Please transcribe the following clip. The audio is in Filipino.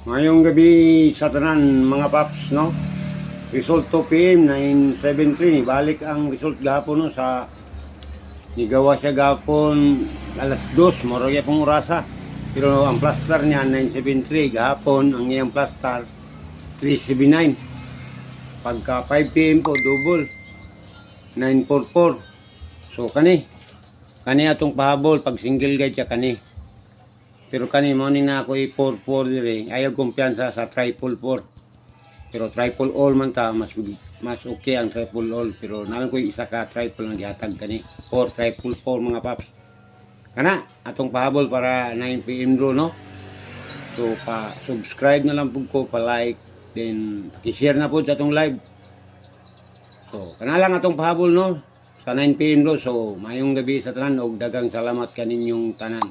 Ngayong gabi sa tanan mga paps, no? Result 2 PM 973 balik ang result gahapon no sa nigawa siya gahapon alas 2 moro ya pong orasa. Pero ang plaster niya 973 gahapon ang iyang plaster 379. Pagka 5 PM po double 944. So kani atong pahabol pag single guide siya kani. Pero kani mo ni na ako i-4-4 dire. Ayaw kumpiyansa sa triple 4. Pero triple all man ta mas okay ang triple all, pero naman ko isa ka triple ang gihatag kani. 4 triple 4 mga paps. Kana atong pahabol para 9 PM draw no. So pa-subscribe na lang pud ko, pa-like, then i-share na pud sa atong live. So kana lang atong pahabol no sa 9 PM draw. So mayong gabi sa tanan og dagang salamat kaninyong tanan.